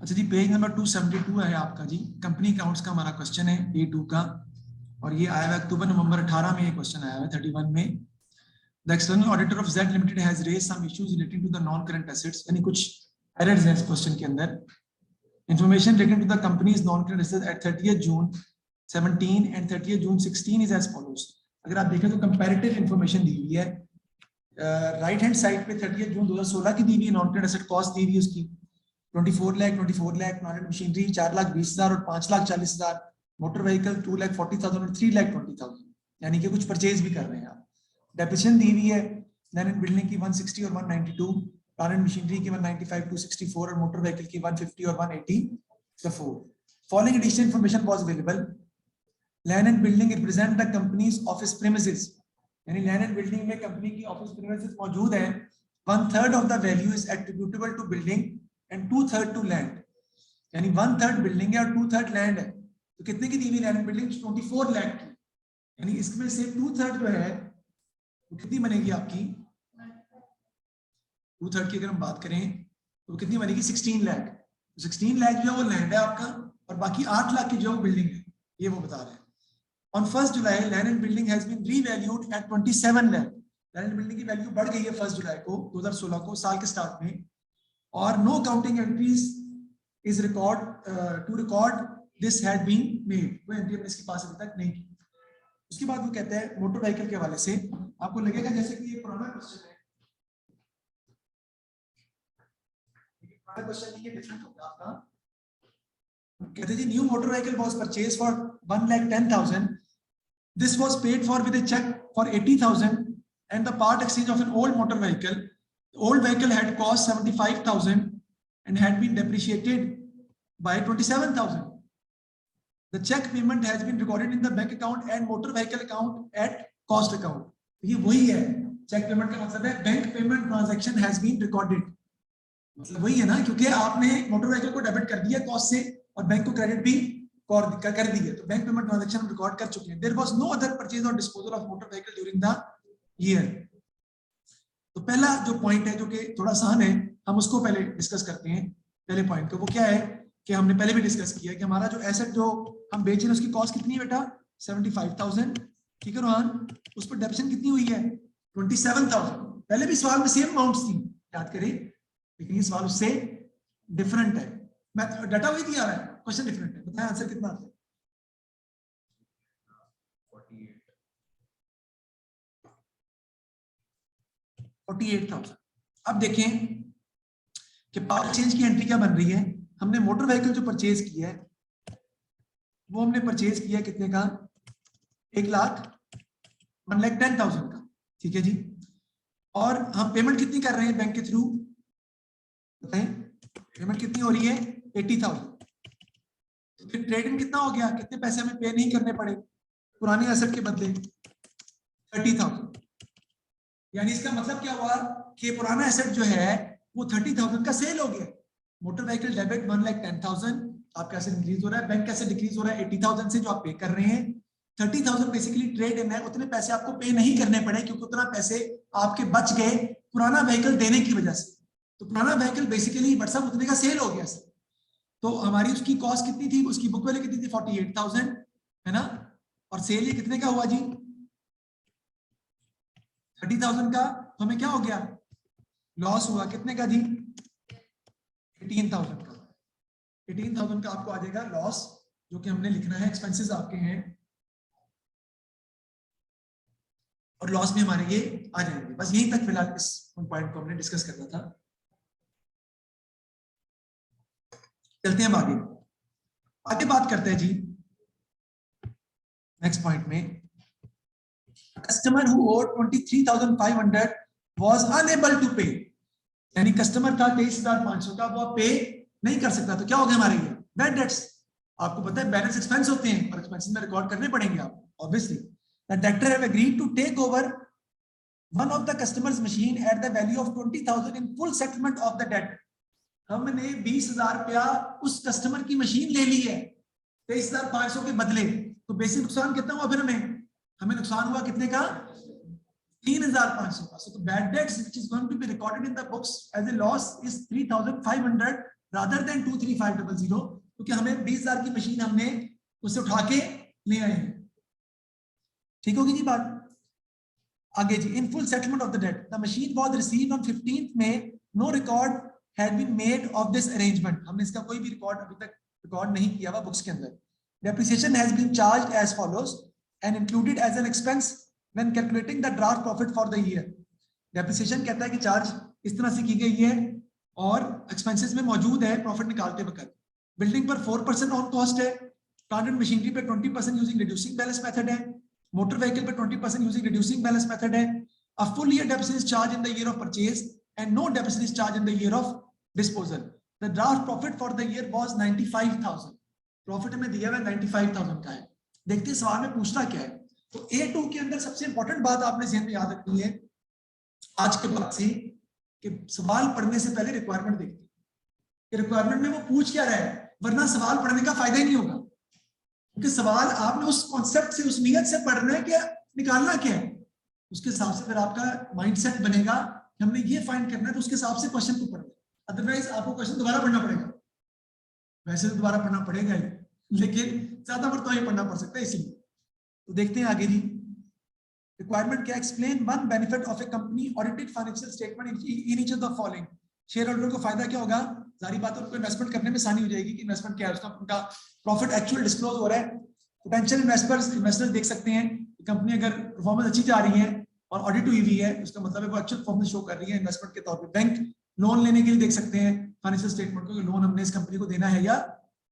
अच्छा जी, page number 272 है आपका जी, कंपनी अकाउंट्स का हमारा क्वेश्चन है A2 का, और ये आया है अक्टूबर नवंबर 18 में, ये क्वेश्चन आया है 31 में। The external auditor of Z limited has raised some issues relating to the non current assets, यानी कुछ एरर्स हैं इस क्वेश्चन के अंदर। Information relating to the company's non current assets at 30th June 17 and 30th June 16 is as follows. अगर आप देखें तो कंपैरेटिव इंफॉर्मेशन दी हुई है, राइट हैंड साइड पे 30th June 2016 की दी हुई है, नॉन करंट एसेट कॉस्ट दी हुई है उसकी 24 लाख, प्लांट एंड मशीनरी 4,20,000 और 5,40,000, मोटर व्हीकल 2,40,000 और 3,20,000, यानी कि कुछ परचेज भी कर रहे हैं आप। डेप्रिसिएशन दी हुई है लैंड एंड बिल्डिंग की 160 और 192, प्लांट एंड मशीनरी की 195, 264 और मोटर व्हीकल की 150 और 184। Following additional information was available. Land and building represent the company's office premises, यानी लैंड एंड बिल्डिंग में कंपनी की ऑफिस प्रीमिसेस मौजूद है। 1/3 of the value is attributable to building and 2/3 to land, यानी 1/3 building है और 2/3 लैंड है। तो कितने की दी हुई लैंड बिल्डिंग? 24 लाख की, यानी इसमें से 2/3 जो है वो कितनी बनेगी आपकी? 2/3 की अगर हम बात करें तो कितनी बनेगी? 16 लाख। 16 लाख जो है वो लैंड है आपका, और बाकी 8 लाख की जो है बिल्डिंग है, ये वो बता रहे हैं। On 1 July land and building has been revalued at 27 lakh. Land and building की वैल्यू बढ़ गई है 1 जुलाई को 2016 को, साल के स्टार्ट में, और no accounting entries is record to record this had been made, वो एंट्री हमने इसके पास अभी तक नहीं की। उसके बाद वो कहते हैं मोटर व्हीकल के हवाले से, आपको लगेगा जैसे कि ये पुराना क्वेश्चन है, पुराना क्वेश्चन नहीं, ये डिफरेंट होगा आपका। कहते हैं जी new motor vehicle was purchase for 1,10,000, this was paid for with a check for 80,000 and the part exchange of an old motor vehicle. The old vehicle had cost 75,000 and had been depreciated by 27,000. The check payment has been recorded in the bank account and motor vehicle account at cost account. ये वही है, cheque payment का मतलब है bank payment transaction has been recorded, मतलब वही है ना, क्योंकि आपने मोटर व्हीकल को डेबिट कर दिया कॉस्ट से और बैंक को क्रेडिट भी कर दी है, तो बैंक पेमेंट ट्रांजैक्शन रिकॉर्ड कर चुके हैं। There was no other purchase और disposal of motor vehicle during the year. तो पहला जो पॉइंट है जो कि थोड़ा आसान है, हम उसको पहले डिस्कस करते हैं। पहले पॉइंट को वो क्या है कि हमने पहले भी डिस्कस किया कि हमारा जो एसेट जो हम बेच रहे हैं उसकी कॉस्ट कितनी है बेटा? 75,000, ठीक है रोहन। उस पर डेप्रिसिएशन कितनी हुई है? 27,000। पहले भी सवाल में सेम अमाउंट्स थी, याद करें, लेकिन ये सवाल उससे डिफरेंट है। मैं डाटा वही दिया रहा है, क्वेश्चन डिफरेंट है। बताएं आंसर कितना आता है? 48,000। अब देखें कि पावर चेंज की एंट्री क्या बन रही है। हमने मोटर व्हीकल जो परचेज किया है वो हमने परचेज किया कितने का? 1,10,000 का, ठीक है जी। और हम पेमेंट कितनी कर रहे हैं बैंक के थ्रू? बताएं, पेमेंट कितनी हो रही है? 80,000। तो फिर ट्रेडिंग कितना हो गया? कितने पैसे हमें पे नहीं करने पड़े पुराने एसेट के बदले? 30,000। यानी इसका मतलब क्या हुआ कि पुराना एसेट जो है वो 30,000 का सेल हो गया। मोटर व्हीकल डेबिट 1,10,000, आपका एसेट इंक्रीज हो रहा है, बैंक कैसे डिक्रीज हो रहा है? 80,000 से जो आप पे कर रहे हैं। 30,000 बेसिकली ट्रेड इन है, उतने पैसे आपको पे नहीं करने पड़े क्योंकि उतना पैसे आपके बच गए पुराना व्हीकल देने की वजह से। तो पुराना व्हीकल बेसिकली व्हाट्सएप उतने का सेल हो गया सर। तो हमारी उसकी कॉस्ट कितनी थी? उसकी बुक वैल्यू कितनी थी? 48,000, है ना। और सेल ये कितने का हुआ जी? 30,000 का। तो हमें क्या हो गया? लॉस हुआ कितने का जी? 18,000 का। 18,000 का आपको आ जाएगा लॉस, जो कि हमने लिखना है, एक्सपेंसेस आपके हैं और लॉस में हमारे ये आ जाएंगे। बस यहीं तक फिलहाल इस पॉइंट को हमने डिस्कस करना था। चलते हैं आगे, आगे बात करते हैं जी नेक्स्ट पॉइंट में। Customer who owed 23,500 was unable to pay, यानी कस्टमर था 23,500 का, वो पे नहीं कर सकता। तो क्या हो गया हमारे लिए? Bad debts. आपको पता है बैलेंस एक्सपेंस होते हैं और एक्सपेंसेस में रिकॉर्ड करने पड़ेंगे आपको obviously. The debtor have agreed to take over one of the customer's machine at the value of 20,000 in full settlement of the debt. हमने 20,000 रुपया उस कस्टमर की मशीन ले ली है 23,500 के बदले। तो बेसिक नुकसान कितना हुआ? फिर हमें नुकसान हुआ कितने का? 3,500 का. So the bad debts which is going to be recorded in the books as a loss is 3,500 rather than 23500, क्योंकि हमें 20,000 की मशीन हमने उससे उठा के ले आए हैं. ठीक होगी जी बात. आगे जी, in full settlement of the debt, the machine was received on 15th May. No record had been made of this arrangement. हमने इसका कोई भी रिकॉर्ड अभी तक रिकॉर्ड नहीं किया हुआ बुक्स के अंदर. Depreciation has been charged as follows and included as an expense when calculating the draft profit for the year. Depreciation कहता है कि चार्ज इस तरह से की गई है और एक्सपेंसेस में मौजूद है प्रॉफिट निकालते वक्त. बिल्डिंग पर 4% ऑन कॉस्ट है. प्लांट एंड मशीनरी पे 20% यूजिंग रिड्यूसिंग बैलेंस मेथड है. मोटर व्हीकल पे 20% यूजिंग रिड्यूसिंग बैलेंस मेथड है. A full year depreciation is charge in the year of purchase and no depreciation is charge in the year of disposal. The draft profit for the year was 95,000. Profit में दिया हुआ 95,000 का है. देखते हैं सवाल में पूछता क्या है. तो A2 के अंदर सबसे इंपॉर्टेंट बात आपने ज़हन में याद रखनी है आज के बाद से कि सवाल पढ़ने से पहले रिक्वायरमेंट देखते हैं कि रिक्वायरमेंट में वो पूछ क्या रहा है, वरना सवाल पढ़ने का फायदा ही नहीं होगा. क्योंकि सवाल आपने उस कॉन्सेप्ट से, उस नियत से पढ़ना है कि निकालना क्या है. उसके हिसाब से फिर आपका माइंडसेट बनेगा कि हमने ये फाइंड करना है, तो उसके हिसाब से क्वेश्चन को पढ़ना है. अदरवाइज आपको क्वेश्चन दोबारा पढ़ना पड़ेगा. वैसे तो दोबारा पढ़ना पड़ेगा ही, लेकिन ज्यादा बार तो ही पढ़ना पड़ सकता है. इसीलिए तो देखते हैं आगे जी. रिक्वायरमेंट क्या, explain one benefit of A company audited financial statement in each of the following. Share holder को फायदा क्या होगा, जारी बात है उनको इन्वेस्टमेंट करने में आसानी हो जाएगी कि इन्वेस्टमेंट क्या है उसका, उनका प्रॉफिट एक्चुअल डिस्क्लोज हो रहा है. पोटेंशियल इन्वेस्टर्स देख सकते हैं कि कंपनी अगर परफॉर्मेंस अच्छी जा रही है और ऑडिट हुई हुई है, उसका मतलब है वो एक्चुअल परफॉर्मेंस शो कर रही है इन्वेस्टमेंट के तौर पे. बैंक लोन लेने के लिए देख सकते हैं फाइनेंशियल स्टेटमेंट को कि लोन हमने इस कंपनी को देना है या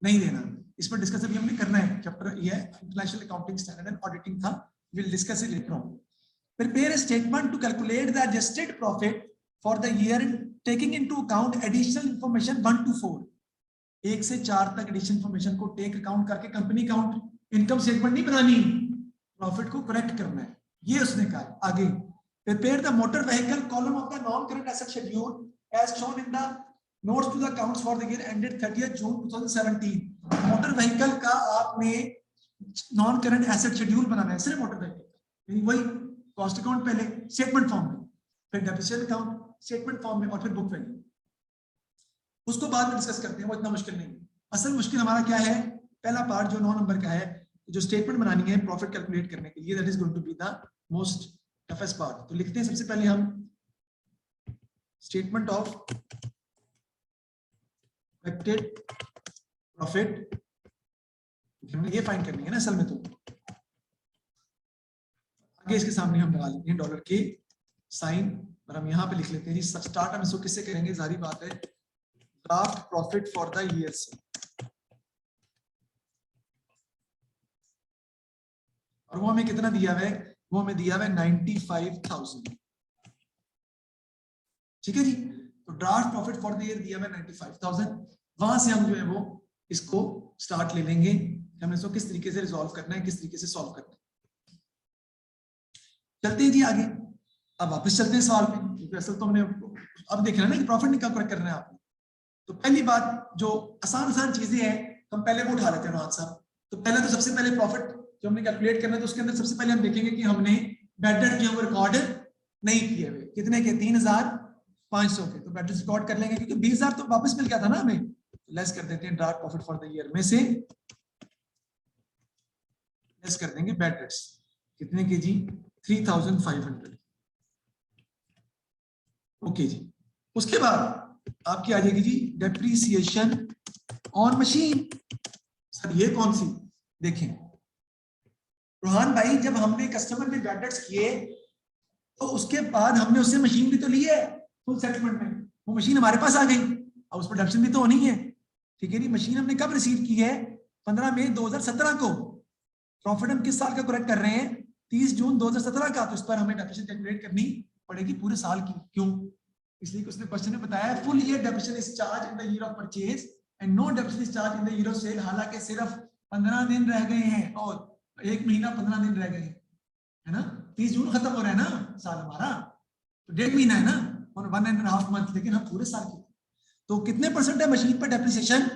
नहीं देना. इस पर डिस्कस अभी हमने करना है. चैप्टर ये international accounting standard and auditing था. Will discuss it later on. Prepare a statement to calculate the adjusted profit for the year taking into account additional information 1 to 4. 1 से 4 तक एडिशनल इंफॉर्मेशन को take account करके company account income statement नहीं बनानी, profit को correct करना है. ये उसने कहा. आगे, prepare the motor vehicle column of the non current asset schedule as shown in the notes to the accounts for the year ended 30th June 2017. Motor vehicle का आपने नॉन करंट एसेट शेड्यूल बनाना है, सिर्फ motor vehicle का. यानी वही cost account पहले statement form में, फिर डेप्रिसिएशन अकाउंट स्टेटमेंट फॉर्म में, और फिर बुक वैल्यू. उसको बाद में डिस्कस करते हैं, वो इतना मुश्किल नहीं. असल मुश्किल हमारा क्या है, पहला पार्ट जो 9 नंबर का है, जो स्टेटमेंट बनानी है प्रॉफिट कैलकुलेट करने के लिए, that is going to be the most toughest part. तो लिखते हैं सबसे पहले हम स्टेटमेंट ऑफ एक्सपेक्टेड प्रॉफिट. हमने ये फाइंड करनी है ना असल में. तो आगे इसके सामने हम लगा लेते हैं डॉलर के साइन और हम यहाँ पे लिख लेते हैं जी. स्टार्ट हम इसको किससे करेंगे, जारी बात है draft profit for the year से. और वो हमें कितना दिया है, वो हमें दिया है 95,000. ठीक है जी. तो draft profit for the year दिया है 95,000. वहां से हम जो है वो इसको स्टार्ट ले लेंगे, हमने इसको किस तरीके से रिजॉल्व करना है, किस तरीके से सॉल्व करना है. चलते हैं जी आगे. अब वापस चलते हैं सवाल में, क्योंकि असल तो हमने अब देखना है ना कि प्रॉफिट निकाल कर करना है आपने. तो पहली बात, जो आसान चीजें हैं हम पहले वो उठा लेते हैं रोहन साहब. तो पहले तो सबसे पहले प्रॉफिट जो हमने कैलकुलेट करना है, तो उसके अंदर सबसे पहले हम देखेंगे कि हमने बैड डेट जो रिकॉर्ड नहीं किए हुए. कितने के, 3,500 के. तो बैड डेट रिकॉर्ड कर लेंगे क्योंकि 20,000 तो वापस मिल गया था ना हमें. लेस कर देते हैं draft profit for the year में से, लेस कर देंगे बैड डेट्स. कितने के जी, 3,500. ओके जी. उसके बाद आपकी आ जाएगी जी डेप्रीसिएशन ऑन मशीन. सर ये कौन सी, देखें रोहान भाई, जब हमने कस्टमर ने बैड डेट्स किए तो उसके बाद हमने उससे मशीन भी तो ली है फुल सेटलमेंट में. वो मशीन हमारे पास आ गई, अब उस पर डेप्शन भी तो होनी है. ठीक है जी. मशीन हमने कब रिसीव की है, 15 मई 2017 को. प्रॉफिट हम किस साल का करेक्ट कर रहे हैं, 30 जून 2017 का. तो इस पर हमें डेप्रिसिएशन कैलकुलेट करनी पड़ेगी पूरे साल की. क्यों, इसलिए कि उसने क्वेश्चन में बताया full year depreciation is charge in the year of purchase and no depreciation is charge in the year of sale. हालांकि सिर्फ 15 दिन रह गए हैं और 1 महीना 15 दिन रह गए हैं, है ना. 30 जून खत्म हो रहा है ना साल हमारा, तो 1.5 महीना है ना, और 1.5 मंथ. लेकिन हम पूरे साल की. तो कितने परसेंट है मशीन पर डेप्रिसिएशन,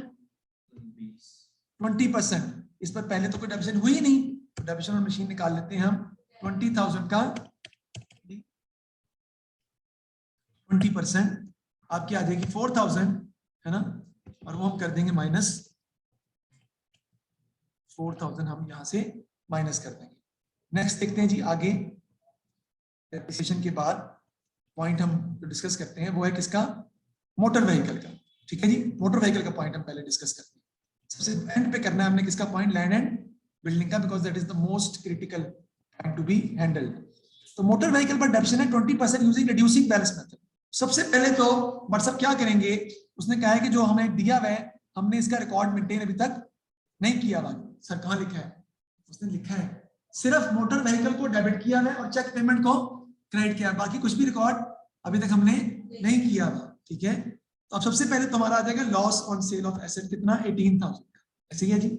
20%. इस पर पहले तो कोई डेप्रिसिएशन हुई नहीं, तो डेप्रिसिएशन और मशीन निकाल लेते हैं हम 20,000 का 20% आपकी आ जाएगी 4000, है ना, और वो हम कर देंगे माइनस 4000, हम यहां से माइनस कर देंगे। नेक्स्ट देखते हैं जी आगे, डेप्रिसिएशन के बाद पॉइंट हम जो डिस्कस करते हैं वो है किसका, मोटर व्हीकल का। ठीक है जी, मोटर व्हीकल का पॉइंट हम पहले डिस्कस करते हैं। सबसे एंड पे करना है हमने किसका पॉइंट, लैंड एंड बिल्डिंग का, because that is the most critical point to be handled. तो मोटर व्हीकल पर डेप्रिसिएशन है 20% यूजिंग रिड्यूसिंग बैलेंस मेथड। सबसे पहले तो व्हाट्सएप क्या करेंगे, उसने कहा है कि जो हमें दिया हुआ है हमने इसका रिकॉर्ड मेंटेन अभी तक नहीं किया हुआ। सर कहाँ लिखा है, उसने लिखा है सिर्फ मोटर व्हीकल को डेबिट किया है और चेक पेमेंट को क्रेडिट किया, बाकी कुछ भी रिकॉर्ड अभी तक हमने नहीं किया हुआ। ठीक है, तो अब सबसे पहले तुम्हारा आ जाएगा loss on sale of asset, कितना 18,000, ऐसे ही है जी।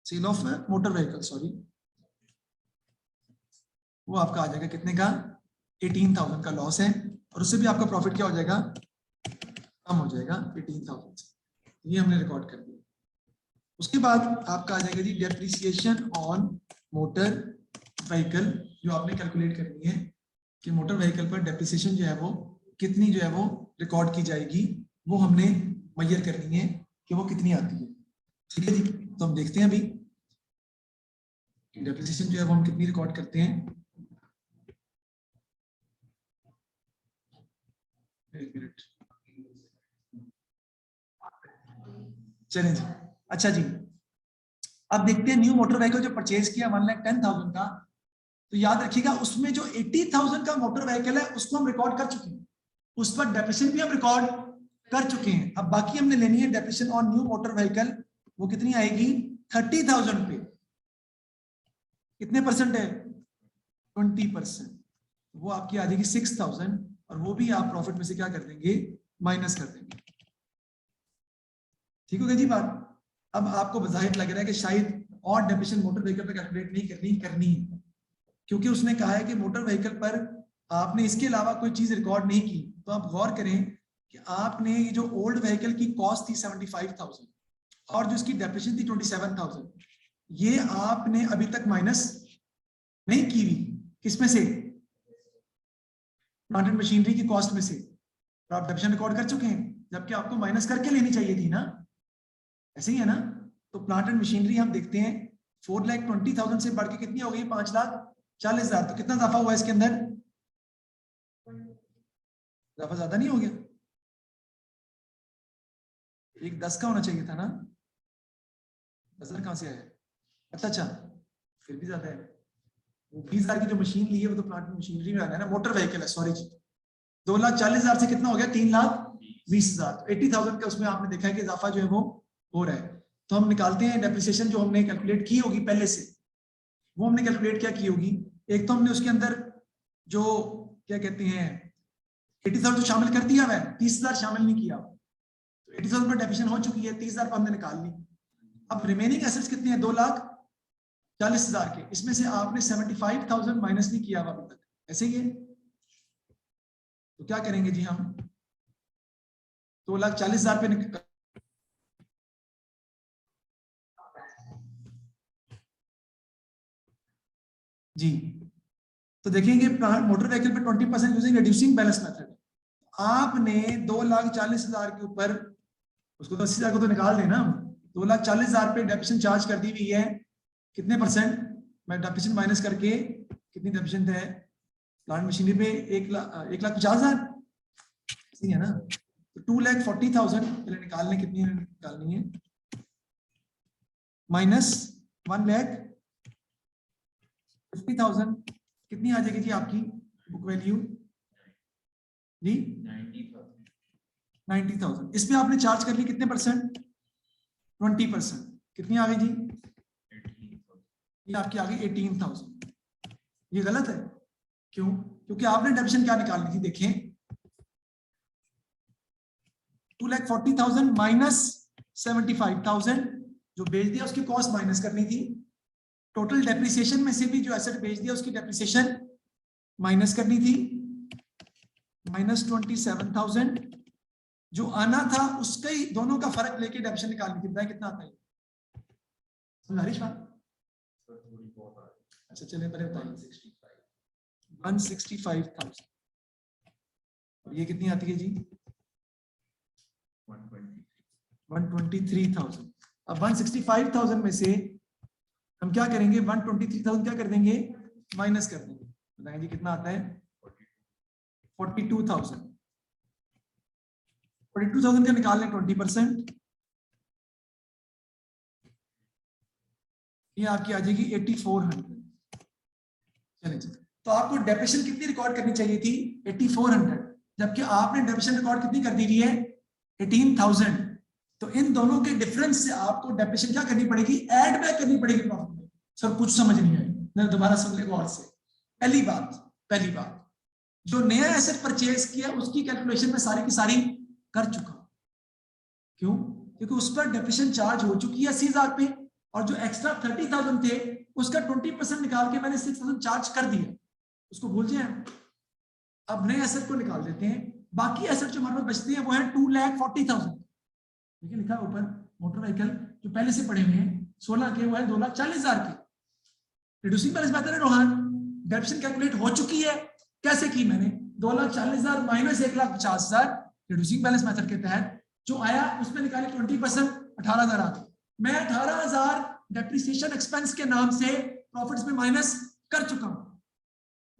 Sale of motor vehicle, sorry, वो आपका आ जाएगा कितने का, 18,000 का लॉस है, और उससे भी आपका प्रॉफिट क्या हो जाएगा, कम हो जाएगा 18,000 से। ये हमने रिकॉर्ड कर दिया। उसके बाद आपका आ जाएगा जी डेप्रिसिएशन ऑन मोटर व्हीकल, जो आपने कैलकुलेट करनी है कि मोटर व्हीकल पर डेप्रिसिएशन जो है वो कितनी जो है वो रिकॉर्ड की जाएगी, वो हमने मेजर करनी है कि वो कितनी आती है। ठीक है जी, तो हम देखते हैं अभी डेप्रिसिएशन जो है वो हम कितनी रिकॉर्ड करते हैं। एक मिनट, चलें जी। अच्छा जी, अब देखते हैं न्यू मोटर व्हीकल जो परचेज किया 1,10,000 का, तो याद रखिएगा उसमें जो 80,000 का मोटर व्हीकल है उसको हम रिकॉर्ड कर चुके हैं, उस पर डेप्रिसिएशन भी हम रिकॉर्ड कर चुके हैं। अब बाकी हमने लेनी है depreciation on new motor vehicle, वो कितनी आएगी 30,000 पे, कितने परसेंट है 20%, वो आपकी आ जाएगी 6,000, और वो भी आप प्रॉफिट में से क्या कर देंगे, माइनस कर देंगे। ठीक हो गई जी बात। अब आपको बज़ाहिर लग रहा है कि शायद और डेप्रिसिएशन मोटर व्हीकल पे कैलकुलेट नहीं करनी है, क्योंकि उसने कहा है कि मोटर व्हीकल पर आपने इसके अलावा कोई चीज रिकॉर्ड नहीं की। तो आप गौर करें कि आपने ये जो ओल्ड व्हीकल की कॉस्ट थी 75,000 और जो इसकी डेप्रिसिएशन थी 27,000, ये आपने अभी तक माइनस नहीं की हुई, किसमें से, प्लांट एंड मशीनरी की कॉस्ट में से, तो आप डेप्रिसिएशन रिकॉर्ड कर चुके हैं, जबकि आपको माइनस करके लेनी चाहिए थी ना, ऐसे ही है ना। तो प्लांट एंड मशीनरी हम देखते हैं 4,20,000 से बढ़ के कितनी हो गई, 5,40,000, तो कितना इजाफा हुआ इसके अंदर, इजाफा ज्यादा नहीं हो गया, एक 10 का होना चाहिए था ना, 10,000 कहां से आया, अच्छा फिर भी ज्यादा है, वो 20,000 की जो मशीन ली है वो तो प्लांट मशीनरी में आ गया ना, मोटर व्हीकल है, सॉरी जी। 2,40,000 से कितना हो गया, 3,20,000, 80,000 का उसमें आपने देखा है कि इजाफा जो है वो हो रहा है। तो हम निकालते हैं डेप्रिसिएशन जो हमने कैलकुलेट की होगी पहले से, वो हमने कैलकुलेट क्या की होगी, एक तो हमने उसके अंदर जो क्या कहते हैं 80,000 तो शामिल कर दिया है, 30,000 शामिल नहीं किया, तो 80,000 पर डेप्रिसिएशन हो चुकी है, 30,000 पर हमने निकाल ली। अब रिमेनिंग एसेट्स कितने हैं, 2,40,000 के, इसमें से आपने 75,000 माइनस नहीं किया अभी तक, ऐसे ही है। तो क्या करेंगे जी हम, 2,40,000 पे जी, तो देखेंगे मोटर व्हीकल पे 20% यूजिंग रिड्यूसिंग बैलेंस मेथड, आपने 2,40,000 के ऊपर, उसको तो 80,000 को तो निकाल देना, 2,40,000 पे डेप्रिसिएशन चार्ज कर दी हुई है, कितने परसेंट, मैं डेप्रिसिएशन माइनस करके कितनी डेप्रिसिएशन है प्लांट मशीनरी पे, 1,50,000 सही है ना, तो 2,40,000 पहले निकालने, कितनी निकालनी है, माइनस 1,50,000, कितनी आ जाएगी जी आपकी बुक वैल्यू जी, 90,000। इसमें आपने चार्ज कर ली कितने परसेंट, 20%, कितनी आ गई जी, ये आपकी आ गई 18,000। ये गलत है, क्यों, क्योंकि आपने डेप्रिसिएशन क्या निकालनी थी, देखें 2,40,000 माइनस 75,000, जो बेच दिया उसकी कॉस्ट माइनस करनी थी, टोटल डेप्रिसिएशन में से भी जो एसेट बेच दिया उसकी डेप्रिसिएशन माइनस करनी थी, माइनस 27,000, जो आना था उसका ही दोनों का फर्क लेके डेप्रिसिएशन निकालनी थी, कितना आता है, समझ आ रही बात, अच्छा चलिए पहले बताइए, 165,000। और ये कितनी आती है जी? 123,000। अब 165,000 में से हम क्या करेंगे? 123,000 क्या कर देंगे? माइनस कर देंगे। बताएंगे जी कितना आता है? 42,000। 42,000 का निकाल लें 20%, ये आपकी आ जाएगी 8400। चलिए जी, तो आपको डेप्रेशन कितनी रिकॉर्ड करनी चाहिए थी? 8400, जबकि आपने डेप्रेशन रिकॉर्ड कितनी कर दी हुई है? 18,000। तो इन दोनों के डिफरेंस से आपको डेप्रेशन क्या करनी पड़ेगी? ऐड बैक करनी पड़ेगी प्रॉफिट में। सर कुछ समझ नहीं आई, मैं दोबारा सुन ले गौर से। पहली बात, जो नया एसेट परचेज किया उसकी कैलकुलेशन में सारी की सारी कर चुका। क्यों? क्योंकि उस पर डेप्रेशन चार्ज हो चुकी है 80,000 पे, और जो एक्स्ट्रा 30,000 थे उसका 20% निकाल के मैंने 6,000 चार्ज कर दिया, उसको भूल जाए। अब नए एसेट को निकाल देते हैं। बाकी एसेट जो हमारे पास बचते हैं वो है 2,40,000। ठीक है, लिखा है ऊपर मोटर व्हीकल जो पहले से पड़े हुए हैं 16 के, वो है 2,40,000 के। रिड्यूसिंग बैलेंस मेथड है रोहन, डेप्रेशन कैलकुलेट हो चुकी है। कैसे की मैंने? 2,40,000 माइनस 1,50,000 रिड्यूसिंग बैलेंस मेथड के तहत जो आया उसमें निकाले 20%, 18,000 आ गए। मैं 18,000 डेप्रिसिएशन एक्सपेंस के नाम से प्रॉफिट्स में माइनस कर चुका हूं।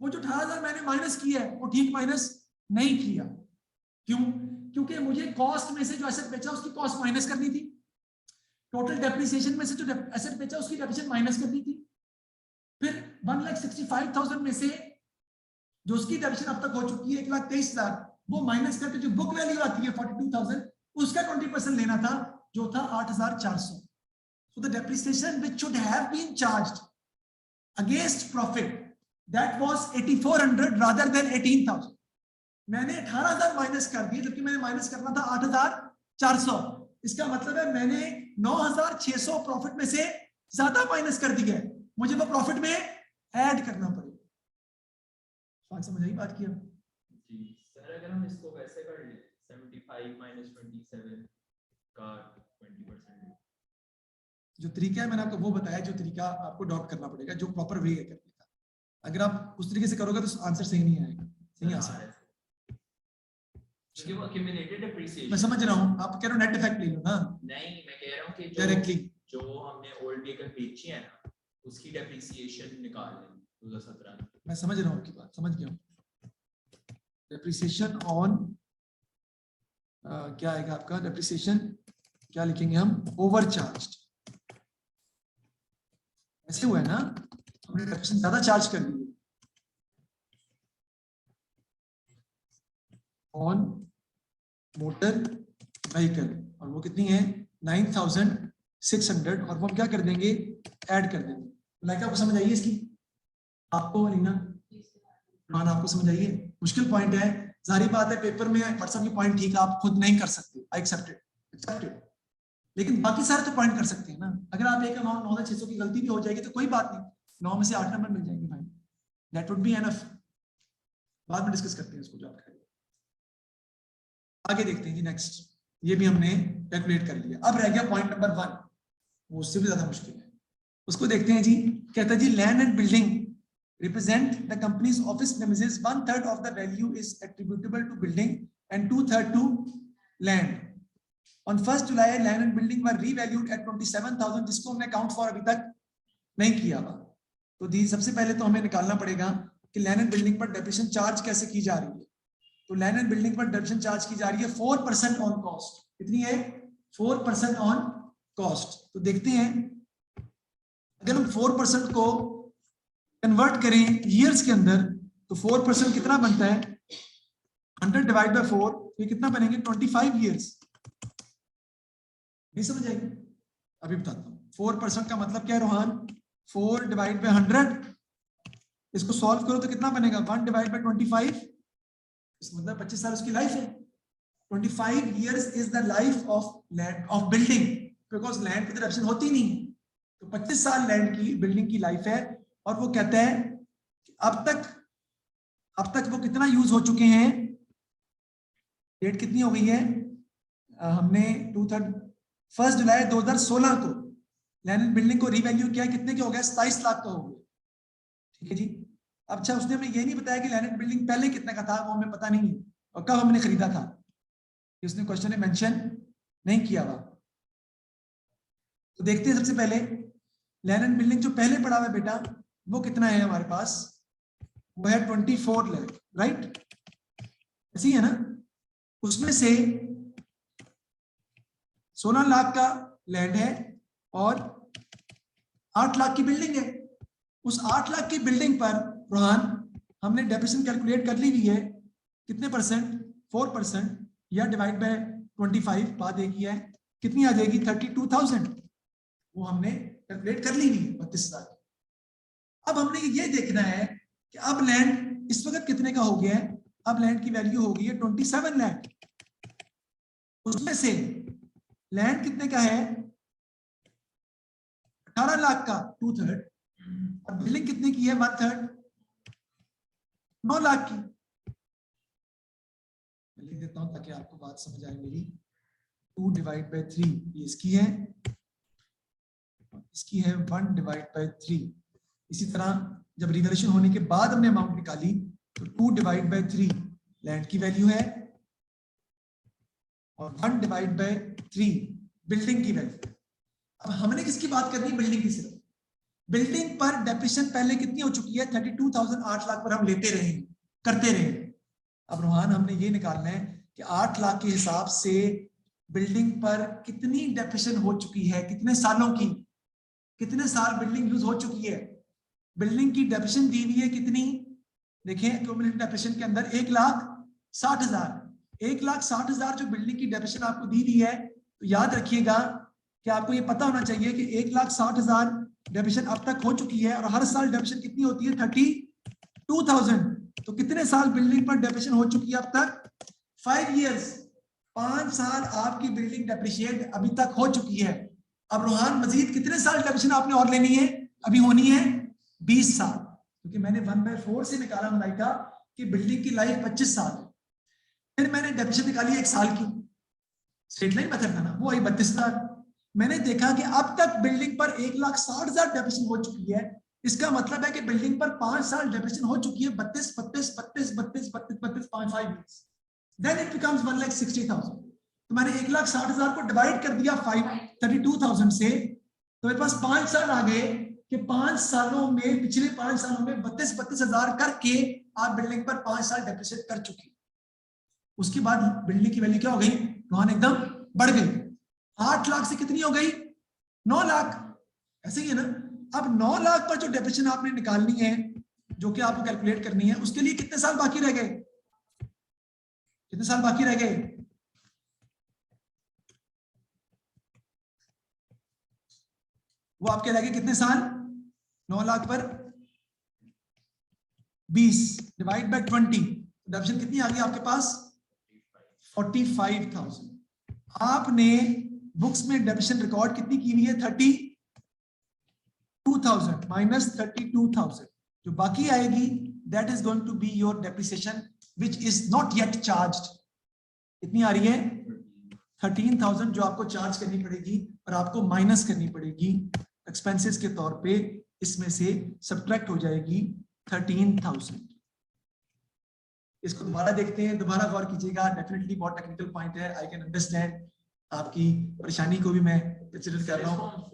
वो जो 18,000 मैंने माइनस किया है वो ठीक माइनस नहीं किया। क्यों? क्योंकि मुझे कॉस्ट में से जो एसेट बेचा उसकी कॉस्ट माइनस करनी थी, टोटल डेप्रिसिएशन में से जो एसेट बेचा उसकी डेप्रिसिएशन माइनस करनी थी, फिर 1,65,000 में से जो उसकी डेप्रिसिएशन अब तक हो चुकी है 1,23,000, वो माइनस करके जो बुक वैल्यू आती है 42,000 उसका 20% लेना था जो था 8,400। So the depreciation which should have been charged against profit that was 8,400 rather than 18,000। मैंने 18,000 माइनस कर दिए जबकि मैंने माइनस करना था 8,400। इसका मतलब है मैंने 9,600 प्रॉफिट में से ज्यादा माइनस कर दिया है, मुझे वो प्रॉफिट में ऐड करना पड़ेगा। बात समझ आई? बात किया जी सर। अगर हम इसको वैसे कर ले 75 माइनस 27 का 20%, जो तरीका है मैंने आपको वो बताया, जो तरीका आपको अडॉप्ट करना पड़ेगा, जो प्रॉपर वे है करने का। अगर आप उस तरीके से करोगे तो आंसर सही नहीं आएगा, नहीं आ सकता। वो accumulated depreciation, मैं समझ रहा हूँ, आप कह रहे हो नेट इफेक्ट ले लो ना। नहीं, मैं कह रहा हूँ कि डायरेक्टली जो हमने ओल्ड व्हीकल बेची है ना उसकी डेप्रिसिएशन निकाल लें 2017। मैं समझ रहा हूँ आपकी बात, समझ गया हूँ। डेप्रिसिएशन ऑन क्या आएगा आपका? डेप्रिसिएशन क्या लिखेंगे हम? ओवरचार्ज्ड। ऐसे हुआ है ना, हमने डेप्रिसिएशन ज्यादा चार्ज कर दी ऑन मोटर व्हीकल, और वो कितनी है? 9,600, और वो हम क्या कर देंगे? ऐड कर देंगे। लाइक आपको समझ आइए इसकी? आपको अलीना मान आपको समझ आइए? मुश्किल पॉइंट है, जारी बात है पेपर में व्हाट्सएप की पॉइंट ठीक है आप खुद नहीं कर सकते, आई एक्सेप्टेड, लेकिन बाकी सारे तो पॉइंट कर सकते हैं ना। अगर आप एक अमाउंट 9,600 की गलती भी हो जाएगी तो कोई बात नहीं, 9 में से 8 नंबर मिल जाएंगे भाई, दैट वुड बी एनफ। बाद में डिस्कस करते हैं इसको, जो आप करेंगे। आगे देखते हैं जी, नेक्स्ट। ये भी हमने कैलकुलेट कर लिया। अब रह गया पॉइंट नंबर 1, वो उससे भी ज्यादा मुश्किल है, उसको देखते हैं जी। कहता है जी land and building represent the company's office premises, 1/3 of the value is attributable to building and 2/3 to land. On 1st July land and building were revalued at 27,000, जिसको हमने काउंट फॉर अभी तक नहीं किया हुआ। तो दी सबसे पहले तो हमें निकालना पड़ेगा कि लैंड एंड बिल्डिंग पर डेप्रिसिएशन चार्ज कैसे की जा रही है। तो लैंड एंड बिल्डिंग पर डेप्रिसिएशन चार्ज की जा रही है 4% ऑन कॉस्ट। कितनी है? 4% ऑन कॉस्ट। तो देखते हैं अगर हम 4% को कन्वर्ट करें ईयर्स के अंदर तो 4% कितना बनता है? 100 डिवाइड बाय 4, तो ये कितना बनेंगे? 25 ईयर्स। नहीं समझ आएगी? अभी बताता हूँ। 4% का मतलब क्या है रोहन? 4 डिवाइड बाय 100, इसको सॉल्व करो तो कितना बनेगा? 1 डिवाइड बाय 25, इसका मतलब 25 साल उसकी लाइफ है। 25 years is the life of land of building, because land की तो होती नहीं है। तो 25 साल लैंड की बिल्डिंग की लाइफ है। और वो कहता है कि अब तक वो कितना यूज हो चुके हैं? डेट कितनी हो गई है? हमने 1 जुलाई 2016 को लैंड एंड बिल्डिंग को रीवैल्यू किया, कितने के हो गया? 27 लाख का हो गया। ठीक है जी। अच्छा, उसने हमें ये नहीं बताया कि लैंड बिल्डिंग पहले कितने का था, वो हमें पता नहीं है, और कब हमने खरीदा था, उसने क्वेश्चन में मेंशन नहीं किया हुआ। तो देखते हैं सबसे पहले लैंड एंड बिल्डिंग जो पहले पड़ा हुआ है बेटा, वो कितना है हमारे पास, वो है 24 लाख, राइट, ऐसी है ना। उसमें से 16 लाख का लैंड है और 8 लाख की बिल्डिंग है। उस 8 लाख की बिल्डिंग पर रोहन हमने डेप्रिसिएशन कैलकुलेट कर ली हुई है, कितने परसेंट, 4%, या डिवाइड बाय 25 बाद एक ही है, कितनी आ जाएगी, 32,000, वो हमने कैलकुलेट कर ली हुई है 32,000। अब हमने ये देखना है कि अब लैंड इस वक्त कितने का हो गया है, अब लैंड की वैल्यू हो गई है 27 लाख, उसमें से लैंड कितने का है, 18 लाख का 2/3, और बिल्डिंग कितने की है, 1/3, 9 लाख की। लिख देता हूं ताकि आपको बात समझ आए मेरी। 2 डिवाइड बाय 3 ये इसकी है, इसकी है 1 डिवाइड बाय 3। इसी तरह जब रिवैल्यूएशन होने के बाद हमने अमाउंट निकाली तो 2 डिवाइड बाय 3 लैंड की वैल्यू है और 1 डिवाइड बाय 3 बिल्डिंग की वैल्यू। अब हमने किसकी बात करनी है, बिल्डिंग की। सिर्फ बिल्डिंग पर डेप्रिसिएशन पहले कितनी हो चुकी है, 32,000, 8 लाख पर हम लेते रहे, करते रहे। अब रोहान हमने ये निकालना है कि 8 लाख के हिसाब से बिल्डिंग पर कितनी डेप्रिसिएशन हो चुकी है, कितने सालों की, कितने साल बिल्डिंग यूज हो चुकी है। बिल्डिंग की डेप्रिसिएशन दी हुई है कितनी, देखें क्यूमुलेटिव डेप्रिसिएशन के अंदर 1,60,000, 1,60,000 जो बिल्डिंग की डेप्रिसिएशन आपको दी हुई है। तो याद रखिएगा कि आपको ये पता होना चाहिए कि 1,60,000 डेप्रिसिएशन अब तक हो चुकी है, और हर साल डेप्रिसिएशन कितनी होती है, 32,000। तो कितने साल बिल्डिंग पर डेप्रिसिएशन हो चुकी है अब तक, 5 इयर्स, 5 साल आपकी बिल्डिंग डेप्रिशिएट अभी तक हो चुकी है। अब रोहान मजीद कितने साल डेप्रिसिएशन आपने और लेनी है, अभी होनी है 20 साल, क्योंकि मैंने 1/4 से निकाला मलाइका कि बिल्डिंग की लाइफ 25 साल है। फिर मैंने डेप्रिसिएशन निकाली 1 साल की, स्ट्रेट लाइन मेथड था ना, वो आई 32,000। मैंने देखा कि अब तक बिल्डिंग पर 1,60,000 डेप्रिसिएशन हो चुकी है। इसका मतलब है कि बिल्डिंग पर 5 साल डेप्रिसिएशन हो चुकी है, 32, 32, 32, 32, 32, 32, 5 years, देन इट बिकम्स 1,60,000। तो मैंने 1,60,000 को डिवाइड कर दिया 32,000 से, तो मेरे पास 5 साल आ गए कि 5 सालों में, पिछले 5 सालों में 32,000 करके आप बिल्डिंग पर 5 साल डेप्रिसिएट कर चुकी। उसके बाद बिल्डिंग की वैल्यू क्या हो गई, रोहन एकदम बढ़ गई, 8 लाख से कितनी हो गई, 9 लाख, ऐसे ही है ना। अब 9 लाख पर जो डेप्रिसिएशन आपने निकालनी है, जो कि आपको कैलकुलेट करनी है, उसके लिए कितने साल बाकी रह गए, कितने साल बाकी रह गए, वो आपके रह गए कितने साल, 9 लाख पर 20 डिवाइड बाय 20, डेप्रिसिएशन कितनी आ गई आपके पास, 45,000। आपने बुक्स में डेप्रिसिएशन रिकॉर्ड कितनी की हुई है, 32,000 माइनस 32,000, जो बाकी आएगी that is going to be your depreciation which is not yet charged. कितनी आ रही है, 13,000 जो आपको चार्ज करनी पड़ेगी और आपको माइनस करनी पड़ेगी एक्सपेंसेस के तौर पे, इसमें से सब्ट्रैक्ट हो जाएगी 13,000। इसको दोबारा देखते हैं, दोबारा गौर कीजिएगा, डेफिनेटली बहुत टेक्निकल पॉइंट है, आई कैन अंडरस्टैंड आपकी परेशानी को भी मैं कंसीडर कर रहा हूँ।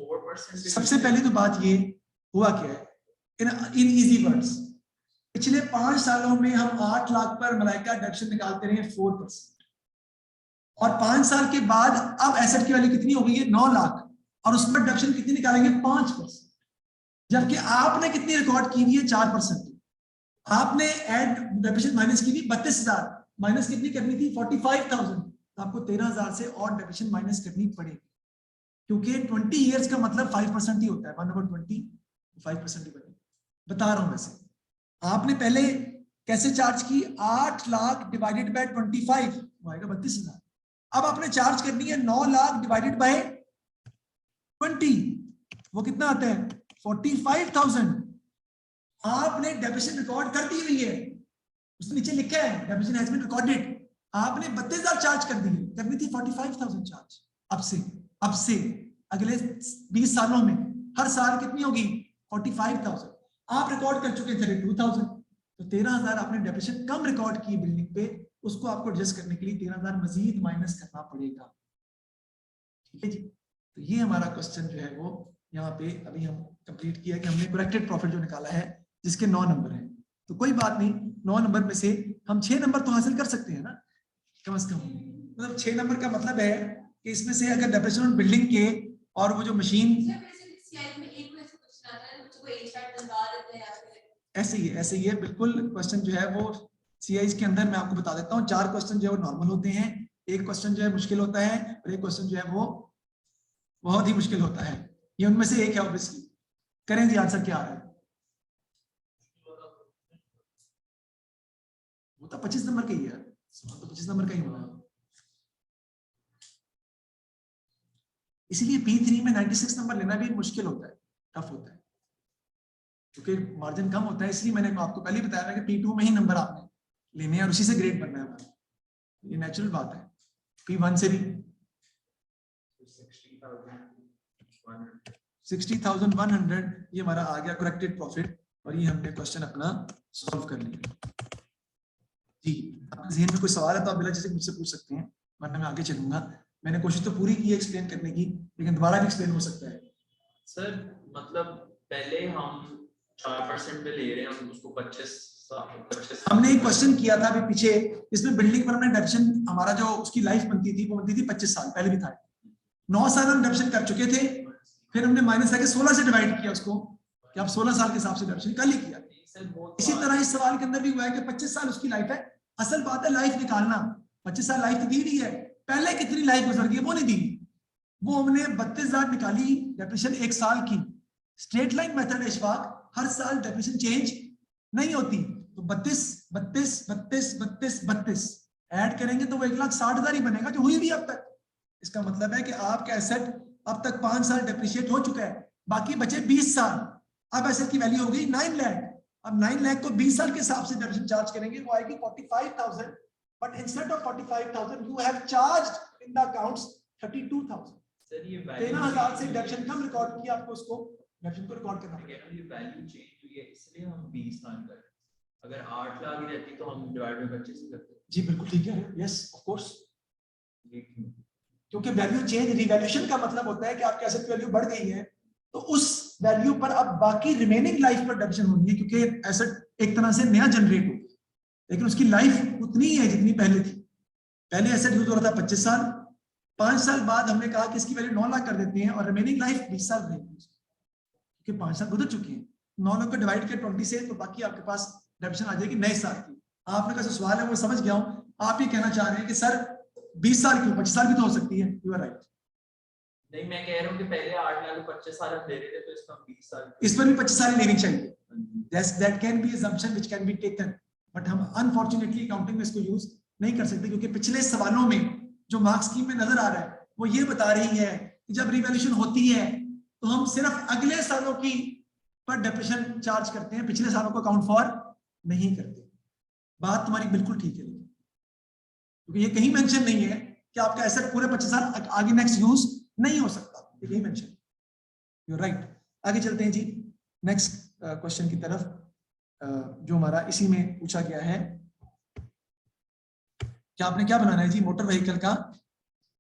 सबसे पहले तो बात ये हुआ क्या है, इन इजी वर्ड्स, पिछले 5 सालों में हम 8 लाख पर मलाइका डेप्रिसिएशन निकालते रहे 4%, और 5 साल के बाद अब एसेट की वैल्यू कितनी हो गई है, 9 लाख, और उस पर डेप्रिसिएशन कितनी निकालेंगे, 5%, जबकि आपने कितनी रिकॉर्ड की हुई है, 4%। आपने एड डेप्रिसिएशन माइनस की थी 32,000, माइनस कितनी करनी थी, 45,000, आपको 13,000 से और डेप्रिसिएशन माइनस करनी पड़ेगी, क्योंकि 20 इयर्स का मतलब 5% ही होता है, 1/20 5% ही बता रहा हूं। वैसे आपने पहले कैसे चार्ज की, 8 लाख डिवाइडेड बाय 25 आएगा 32,000। अब आपने चार्ज करनी है 9 लाख डिवाइडेड बाय 20, वो कितना आता है, 45,000। आपने डेप्रिसिएशन रिकॉर्ड कर दी हुई है, उसके नीचे लिखा है डेप्रिसिएशन हैज बीन रिकॉर्डेड, आपने 32,000 चार्ज कर दी, करनी थी 45,000 चार्ज। अब से अगले 20 सालों में हर साल कितनी होगी, 45,000। आप रिकॉर्ड कर चुके 32,000, तो 13,000 आपने डेप्रिसिएशन कम रिकॉर्ड की बिल्डिंग पे, उसको आपको एडजस्ट करने के लिए 13,000 मजीद माइनस करना पड़ेगा। ठीक है जी, तो ये हमारा क्वेश्चन जो है वो यहाँ पे अभी हम कंप्लीट किया कि हमने करेक्टेड प्रॉफिट जो निकाला है जिसके 9 नंबर हैं। तो कोई बात नहीं, 9 नंबर में से हम 6 नंबर तो हासिल कर सकते हैं ना कम से कम। मतलब 6 नंबर का मतलब है कि इसमें से अगर डेप्रिसिएशन बिल्डिंग के और वो जो मशीन ऐसे ही है बिल्कुल। क्वेश्चन जो है वो सीआईज के अंदर मैं आपको बता देता हूँ, 4 क्वेश्चन जो है वो नॉर्मल होते हैं, एक क्वेश्चन जो है मुश्किल होता है और एक क्वेश्चन जो है वो बहुत ही मुश्किल होता है। ये उनमें से एक है ऑब्वियसली। करें जी, आंसर क्या आ रहा है? वो तो 25 नंबर का ही है, सवाल तो 25 नंबर का ही होना है। इसीलिए P3 में 96 नंबर लेना भी मुश्किल होता है, टफ होता है, क्योंकि मार्जिन कम होता है। इसलिए मैंने आपको पहले ही बताया था कि P2 में ही नंबर आपने लेने हैं और उसी से ग्रेड बनना है हमारा, ये नेचुरल बात है। P1 से भी 60,100 ये हमारा आ गया करेक्टेड प्रॉफिट, और ये हमने क्वेश्चन अपना सॉल्व कर लिया जी। आपके ज़हन में कोई सवाल है तो आप बिला जैसे मुझसे पूछ सकते हैं, वरना मैं आगे चलूंगा। मैंने कोशिश तो पूरी की है एक्सप्लेन करने की, लेकिन दोबारा भी एक्सप्लेन हो सकता है। सर मतलब पहले हम 4% पे ले रहे हैं, हम उसको 25 हमने एक क्वेश्चन किया था अभी पीछे, इसमें बिल्डिंग पर हमने डेप्रिसिएशन हमारा जो उसकी लाइफ बनती थी वो बनती थी 25 साल, पहले भी था 9 साल हम डेप्रिसिएशन कर चुके थे, फिर हमने माइनस करके 16 से डिवाइड किया उसको कि आप 16 साल के हिसाब से डेप्रिसिएशन कल ही किया। इसी तरह इस सवाल के अंदर भी हुआ है कि 25 साल उसकी लाइफ है। असल बात है लाइफ निकालना, 25 साल लाइफ तो दी रही है, पहले कितनी लाइफ गुजर गई वो नहीं दी। वो हमने 32,000 निकाली डेप्रिसिएशन एक साल की, स्ट्रेट लाइन मेथड है इशफाक, हर साल डेप्रिसिएशन चेंज नहीं होती। तो 32 32 32 32 32 ऐड करेंगे तो वो 1,60,000 ही बनेगा जो हुई भी अब तक। इसका मतलब है कि आपका एसेट अब तक 5 साल डेप्रिशिएट हो चुका है, बाकी बचे 20 साल। अब एसेट की वैल्यू हो गई 9 लाख। अब 9 लाख को 20 साल के हिसाब से डेप्रिसिएशन चार्ज करेंगे, वो आएगी 45,000, but instead of 45,000 you have charged in the accounts 32,000। Sir ये 13,000 से डेप्रिसिएशन कम रिकॉर्ड किया, आपको उसको डेप्रिसिएशन को रिकॉर्ड करना पड़ेगा। ये वैल्यू चेंज हुई है इसलिए हम 20 मान कर, अगर 8 लाख ही रहती तो हम डिवाइड बाय 25 से करते। जी बिल्कुल ठीक है, यस ऑफ कोर्स, क्योंकि वैल्यू चेंज रिवैल्यूएशन का मतलब होता है कि आपकी एसेट की वैल्यू बढ़ गई है, तो उस वैल्यू पर अब बाकी रिमेनिंग लाइफ पर डेप्रिसिएशन होनी है, क्योंकि एसेट एक तरह से नया जनरेट हो, लेकिन उसकी लाइफ उतनी ही है जितनी पहले थी। पहले एसेट यूज हो रहा था 25 साल, 5 साल बाद हमने कहा कि इसकी वैल्यू 9 लाख कर देते हैं और रिमेनिंग लाइफ 20 साल रहेगी, क्योंकि 5 साल गुजर चुके हैं। 9 लाख को डिवाइड किया 20 से, तो बाकी आपके पास डेप्रिसिएशन आ जाएगी नए साल की। आपने कैसे सवाल है वो समझ गया हूं, आप ये कहना चाह रहे हैं कि सर 20 साल क्यों, 25 साल भी तो हो सकती है। You are right. नहीं, मैं कह रहा हूं कि पहले 8 लाख को 25 साल हम ले रहे थे, तो इसका 20 साल, इस पर भी 25 साल लेनी चाहिए। That can be assumption which can be taken, but हम अनफॉर्चुनेटली अकाउंटिंग में इसको यूज नहीं कर सकते, क्योंकि पिछले सवालों में जो मार्क्स स्कीम में नजर आ रहा है वो ये बता रही है कि जब रिवैल्यूएशन होती है तो हम सिर्फ अगले सालों की पर डेप्रिसिएशन चार्ज करते हैं, पिछले सालों को अकाउंट फॉर नहीं करते। बात तुम्हारी बिल्कुल ठीक है, क्योंकि ये कहीं मेंशन नहीं है कि आपका एसेट पूरे 25 साल आगे नेक्स्ट यूज नहीं हो सकता, ये कहीं मेंशन। You right. आगे चलते हैं जी नेक्स्ट क्वेश्चन की तरफ, जो हमारा इसी में पूछा गया है। क्या आपने क्या बनाना है जी? मोटर व्हीकल का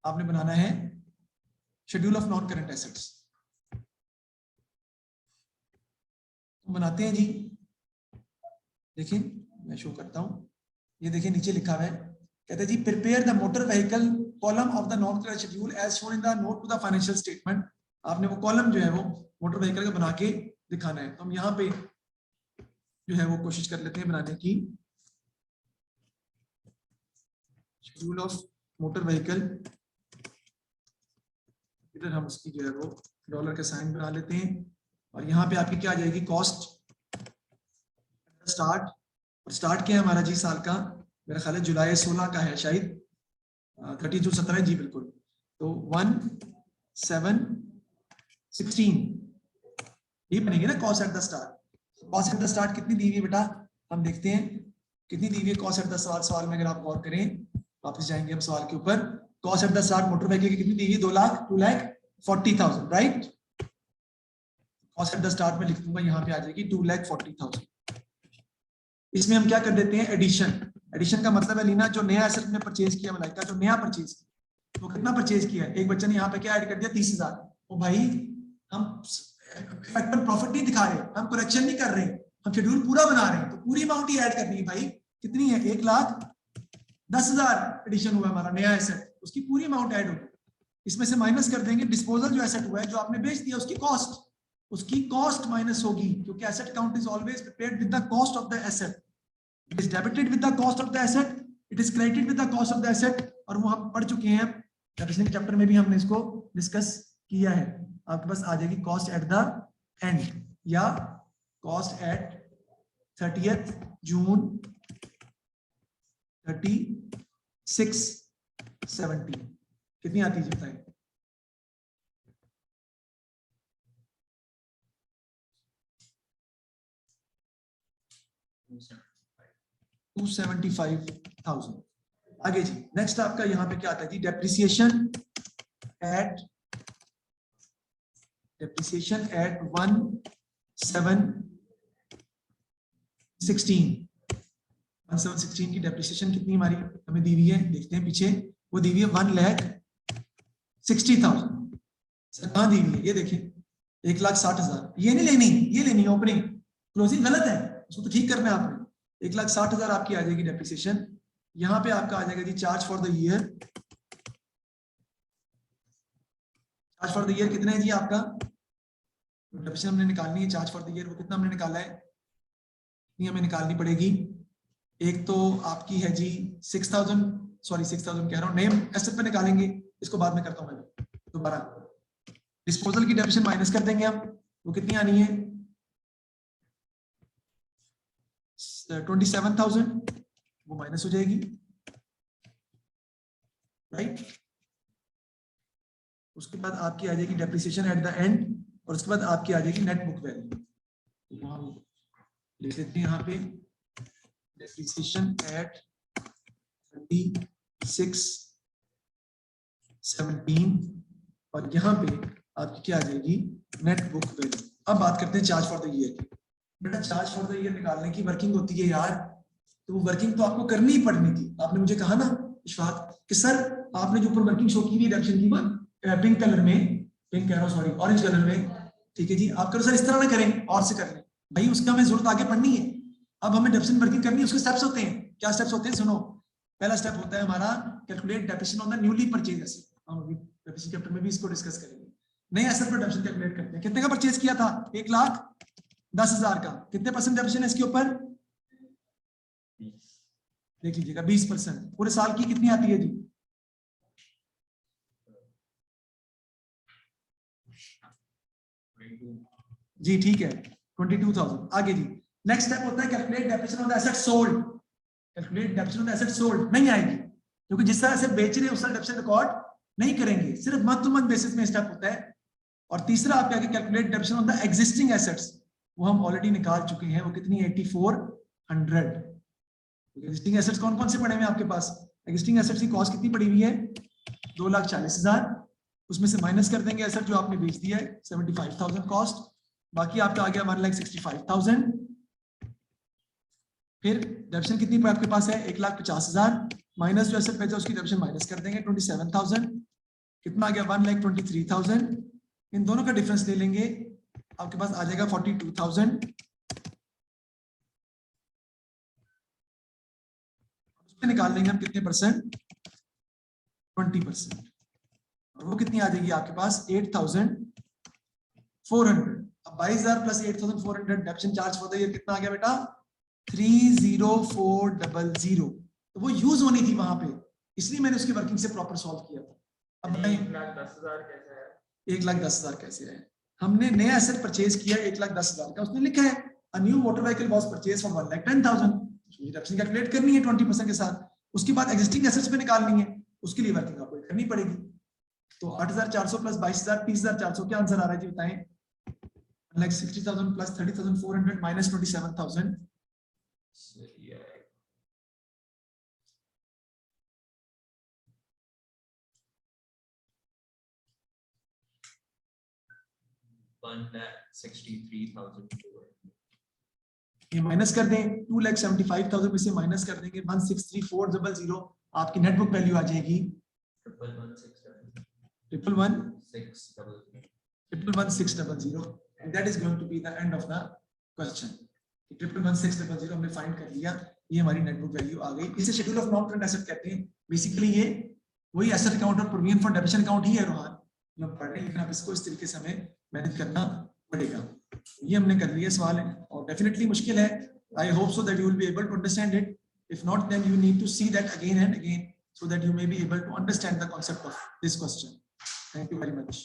आपने बनाना है schedule of non current assets. तो बनाते हैं जी। देखिए मैं शो करता हूं, ये देखिए नीचे लिखा हुआ है, कहते हैं जी prepare the motor vehicle column of the non current schedule as shown in the note to the financial statement. आपने वो कॉलम जो है वो मोटर व्हीकल का बना के दिखाना है। तो हम यहाँ पे जो है वो कोशिश कर लेते हैं बनाने की। शेड्यूल ऑफ मोटर व्हीकल, इधर हम उसकी जो है वो डॉलर का साइन बना लेते हैं, और यहाँ पे आपकी क्या आ जाएगी कॉस्ट स्टार्ट। और स्टार्ट क्या है हमारा जी साल का? मेरा ख्याल है जुलाई 16 का है शायद, 30 जून 17 जी बिल्कुल। तो 1/7/16 ये बनेगी ना cost at the start. Cost at the start कितनी दी हुई है बेटा? हम देखते हैं कितनी दी हुई है कॉस्ट एट द स्टार्ट। सवाल में अगर आप गौर करें, वापस जाएंगे हम सवाल के ऊपर, cost at the start motor vehicle की कितनी दी हुई है? 2,40,000 right. Cost at the start में लिख दूंगा, यहाँ पे आ जाएगी 2,40,000। इसमें हम क्या कर देते हैं, एडिशन। एडिशन का मतलब है लीना जो नया एसेट ने परचेज किया, मलाइका जो नया परचेज किया, वो कितना परचेज किया है, एक बच्चे ने यहाँ पे क्या ऐड कर दिया 30,000। ओ भाई हम फैक्टर प्रॉफिट नहीं दिखा रहे, हम करेक्शन नहीं कर रहे, हम शेड्यूल पूरा बना रहे हैं, तो पूरी अमाउंट ही ऐड करनी है भाई। कितनी है, 1,10,000 एडिशन हुआ हमारा नया एसेट, उसकी पूरी अमाउंट ऐड होगी। इसमें से माइनस कर देंगे डिस्पोजल जो एसेट हुआ है, जो आपने बेच दिया उसकी कॉस्ट माइनस होगी, क्योंकि asset count is always prepared with the cost of the asset. It is debited with the cost of the asset, it is credited with the cost of the asset, और वो हम पढ़ चुके हैं पिछले chapter में भी हमने इसको डिस्कस किया है। आपके पास आ जाएगी कॉस्ट एट द एंड या कॉस्ट एट 30th जून 3670 कितनी आती है बताएं। 275,000। आगे जी नेक्स्ट आपका यहाँ पे क्या आता है जी, डेप्रिसिएशन एट 1716 की डेप्रिसिएशन कितनी हमारी हमें दी हुई है, देखते हैं पीछे, वो दी हुई है 1,60,000। सर कहाँ दी हुई है, ये देखिए 1,60,000, ये नहीं लेनी, ये लेनी ओपनिंग, क्लोजिंग गलत है, उसको तो ठीक करना है आपने। 1,60,000 आपकी आ जाएगी डेप्रिसिएशन। यहाँ पे आपका आ जाएगा जी charge for the year. Charge for the year कितना है जी आपका, डेप्रिसिएशन हमने निकालनी है, चार्ज फॉर द ईयर वो कितना हमने निकाला है, नहीं हमें निकालनी पड़ेगी। एक तो आपकी है जी 6,000 कह रहा हूँ, नेम एसेट पे निकालेंगे, इसको बाद में करता हूँ मैं दोबारा। डिस्पोजल की डेप्रिसिएशन माइनस कर देंगे हम, वो कितनी आनी है 27,000, वो माइनस हो जाएगी, राइट। उसके बाद आपकी आ जाएगी डेप्रिसिएशन एट द एंड, और उसके बाद आपकी आ जाएगी नेट बुक वैल्यू। तो वहां लिख देते हैं यहाँ पे डेप्रिसिएशन एट 3617, और यहाँ पे आपकी क्या आ जाएगी नेट बुक वैल्यू। अब बात करते हैं चार्ज फॉर द ईयर की। बेटा चार्ज फॉर द ईयर निकालने की वर्किंग होती है यार, तो वो वर्किंग तो आपको करनी ही पड़नी थी। आपने मुझे कहा ना इशफाक कि सर आपने जो ऊपर वर्किंग शो की हुई डेप्रिसिएशन की पिंक कलर में, पिंक कह रहा हूं सॉरी ऑरेंज कलर में, ठीक है जी, आप करो सर इस तरह ना करें और से कर लें, भाई उसका हमें जरूरत आगे पढ़नी है। अब हमें डेप्रिसिएशन वर्किंग करनी है, उसके स्टेप्स होते हैं। क्या स्टेप्स होते हैं सुनो, पहला स्टेप होता है हमारा calculate depreciation on the newly purchase asset. हम अभी डेप्रिसिएशन चैप्टर में भी इसको डिस्कस करेंगे। नए एसेट पर डेप्रिसिएशन कैलकुलेट करते हैं, कितने का परचेज किया था 1,10,000 का, कितने परसेंट डेप्रिसिएशन है इसके ऊपर, देख लीजिएगा 20%। पूरे साल की कितनी आती है जी, जी ठीक है 22,000। आगे जी नेक्स्ट स्टेप होता है calculate depreciation on the asset sold. Calculate depreciation on the asset sold नहीं आएगी, क्योंकि जिस तरह से बेच रहे हैं उस तरह डेप्रिसिएशन रिकॉर्ड नहीं करेंगे, सिर्फ मंथ टू मंथ बेसिस में स्टेप होता है। और तीसरा आपका calculate depreciation on the existing assets, वो हम ऑलरेडी निकाल चुके हैं, वो कितनी 8400। एग्जिस्टिंग एसेट्स कौन कौन से पड़े हुए हैं आपके पास, एग्जिस्टिंग एसेट्स की कॉस्ट कितनी पड़ी हुई है 2,40,000, उसमें से माइनस कर देंगे एसेट जो आपने बेच दिया है 75,000 कॉस्ट, बाकी आपका आ गया 1,65,000। फिर डेप्रिसिएशन कितनी आपके पास है 1,50,000, माइनस जो एसेट बेचा उसकी डेप्रिसिएशन माइनस कर देंगे 27,000, कितना आ गया 1,23,000। इन दोनों का डिफरेंस ले लेंगे, आपके पास आ जाएगा 42,000। उसमें निकाल लेंगे हम कितने परसेंट, 20%, और वो कितनी आ जाएगी आपके पास 8,400। अब 22,000 plus 8,400 depreciation charge for the year कितना आ गया बेटा 30400। तो वो यूज होनी थी वहां पे, इसलिए मैंने उसकी वर्किंग से प्रॉपर सॉल्व किया था। अब 1,10,000 कैसे है, 1,10,000 कैसे है, हमने नया एसेट परचेज किया 1,10,000 का, उसने लिखा है a new motor vehicle was purchase for 1,10,000, depreciation calculate करनी है 20% के साथ। उसके बाद एग्जिस्टिंग एसेट्स पे निकालनी है, उसके लिए वर्किंग आपको करनी पड़ेगी। तो 8,400 प्लस 22,000 30,400 क्या आंसर आ रहा है जी बताएं, 1,60,000 प्लस 30,400 माइनस 27,000, सही है। 1,63,400। ये माइनस कर दें, 2,75,000 में से माइनस कर देंगे 163,400, आपकी नेटबुक वैल्यू आ जाएगी 111,600 and that is going to be the end of the question. 111,600 हमने फाइंड कर लिया, ये हमारी नेटबुक वैल्यू आ गई। इसे schedule of non current asset कहते हैं। बेसिकली ये वही एसेट अकाउंट और प्रोविजन फॉर डेबिशन अकाउंट ही है रोहान, जो हम पढ़ रहे हैं, लेकिन अब इसको इस तरीके से हमें मैनेज करना पड़ेगा। ये हमने कर लिया सवाल है, और डेफिनेटली मुश्किल है। I hope so that you will be able to understand it. If not, then you need to see that again and again so that you may be able to understand the concept of this question. Thank you very much.